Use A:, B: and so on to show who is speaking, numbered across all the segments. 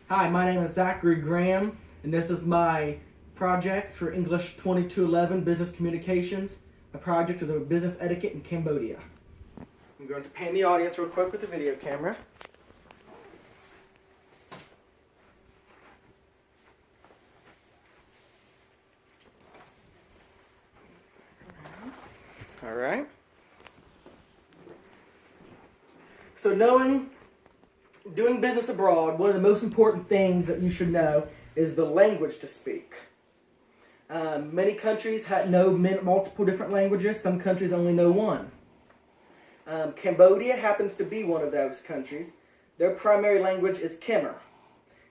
A: Hi, my name is Zachary Graham, and this is my project for English 2211 Business Communications. My project is over business etiquette in Cambodia. I'm going to pan the audience real quick with the video camera. All right. So doing business abroad, one of the most important things that you should know is the language to speak. Many countries know multiple different languages. Some countries only know one. Cambodia happens to be one of those countries. Their primary language is Khmer.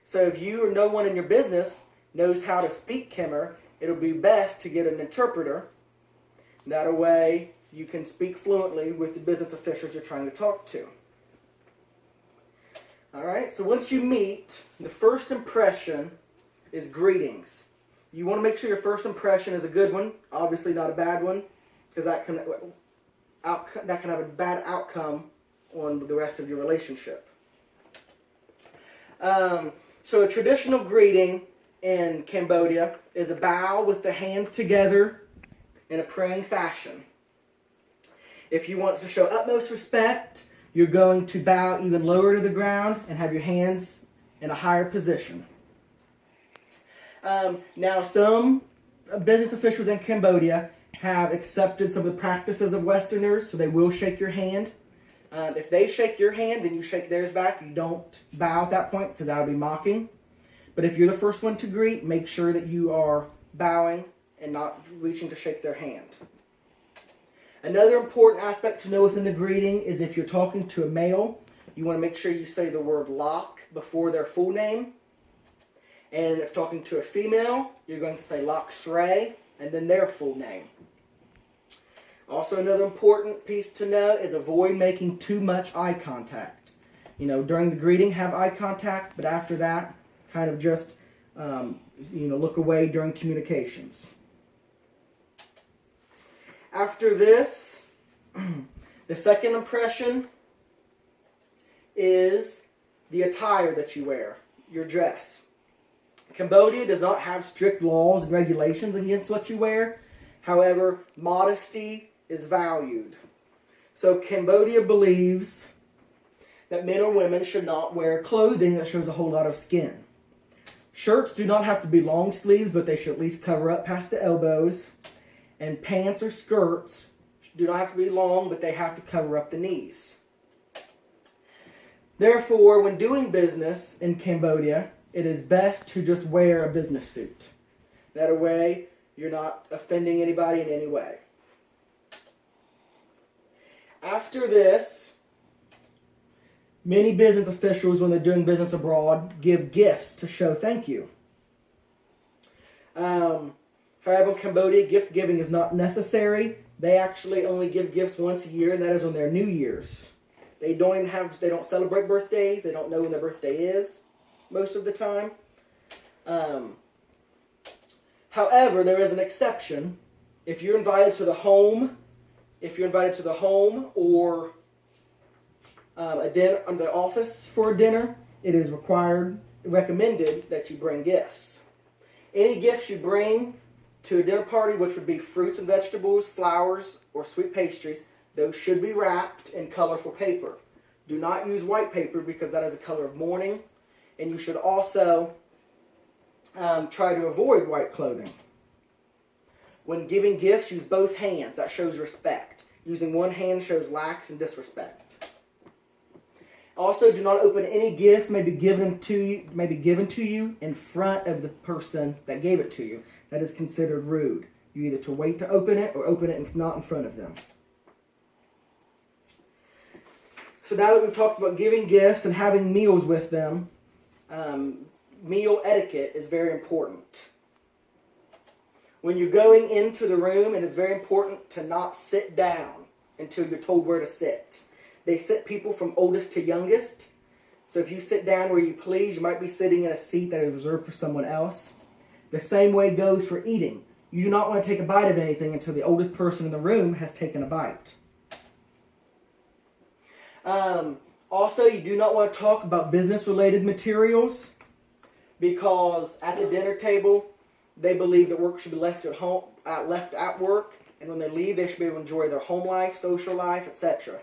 A: So if you or no one in your business knows how to speak Khmer, it'll be best to get an interpreter. That way you can speak fluently with the business officials you're trying to talk to. Alright, so once you meet, the first impression is greetings. You want to make sure your first impression is a good one, obviously not a bad one, because that can have a bad outcome on the rest of your relationship. So a traditional greeting in Cambodia is a bow with the hands together in a praying fashion. If you want to show utmost respect, you're going to bow even lower to the ground and have your hands in a higher position. Now, some business officials in Cambodia have accepted some of the practices of Westerners, so they will shake your hand. If they shake your hand, then you shake theirs back. You don't bow at that point because that would be mocking. But if you're the first one to greet, make sure that you are bowing and not reaching to shake their hand. Another important aspect to know within the greeting is if you're talking to a male, you want to make sure you say the word Lok before their full name. And if talking to a female, you're going to say Lok Sray and then their full name. Also, another important piece to know is avoid making too much eye contact. During the greeting, have eye contact, but after that, kind of just look away during communications. After this, the second impression is the attire that you wear, your dress. Cambodia does not have strict laws and regulations against what you wear. However, modesty is valued. So Cambodia believes that men or women should not wear clothing that shows a whole lot of skin. Shirts do not have to be long sleeves, but they should at least cover up past the elbows. And pants or skirts do not have to be long, but they have to cover up the knees. Therefore, when doing business in Cambodia, it is best to just wear a business suit. That way, you're not offending anybody in any way. After this, many business officials, when they're doing business abroad, give gifts to show thank you. However, in Cambodia, gift giving is not necessary. They actually only give gifts once a year, and that is on their New Year's. They don't celebrate birthdays. They don't know when their birthday is most of the time. However, there is an exception. If you're invited to the home or the office for a dinner, it is recommended that you bring gifts. Any gifts you bring to a dinner party, which would be fruits and vegetables, flowers, or sweet pastries, those should be wrapped in colorful paper. Do not use white paper because that is the color of mourning. And you should also try to avoid white clothing. When giving gifts, use both hands. That shows respect. Using one hand shows lax and disrespect. Also, do not open any gifts may be given to you in front of the person that gave it to you. That is considered rude. You either to wait to open it or open it not in front of them. So now that we've talked about giving gifts and having meals with them, meal etiquette is very important. When you're going into the room, it is very important to not sit down until you're told where to sit. They sit people from oldest to youngest. So if you sit down where you please, you might be sitting in a seat that is reserved for someone else. The same way goes for eating. You do not want to take a bite of anything until the oldest person in the room has taken a bite. Also, you do not want to talk about business-related materials because at the dinner table, they believe that work should be left at home, left at work, and when they leave, they should be able to enjoy their home life, social life, etc.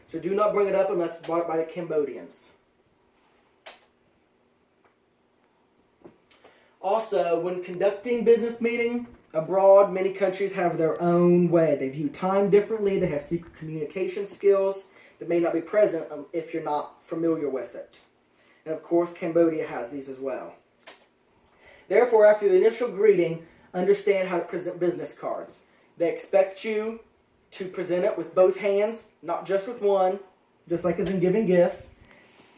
A: So do not bring it up unless it's brought by the Cambodians. Also, when conducting business meeting abroad, many countries have their own way. They view time differently. They have secret communication skills that may not be present if you're not familiar with it. And of course, Cambodia has these as well. Therefore, after the initial greeting, understand how to present business cards. They expect you to present it with both hands, not just with one, just like as in giving gifts.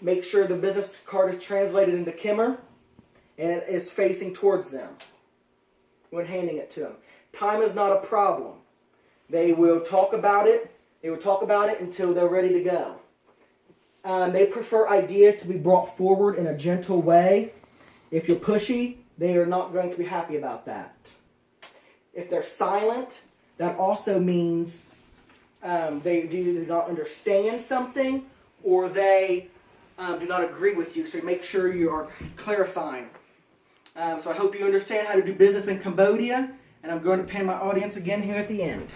A: Make sure the business card is translated into Khmer and it is facing towards them when handing it to them. Time is not a problem. They will talk about it. They will talk about it until they're ready to go. They prefer ideas to be brought forward in a gentle way. If you're pushy, they are not going to be happy about that. If they're silent, that also means they do not understand something or they do not agree with you. So make sure you are clarifying. So I hope you understand how to do business in Cambodia. And I'm going to pay my audience again here at the end.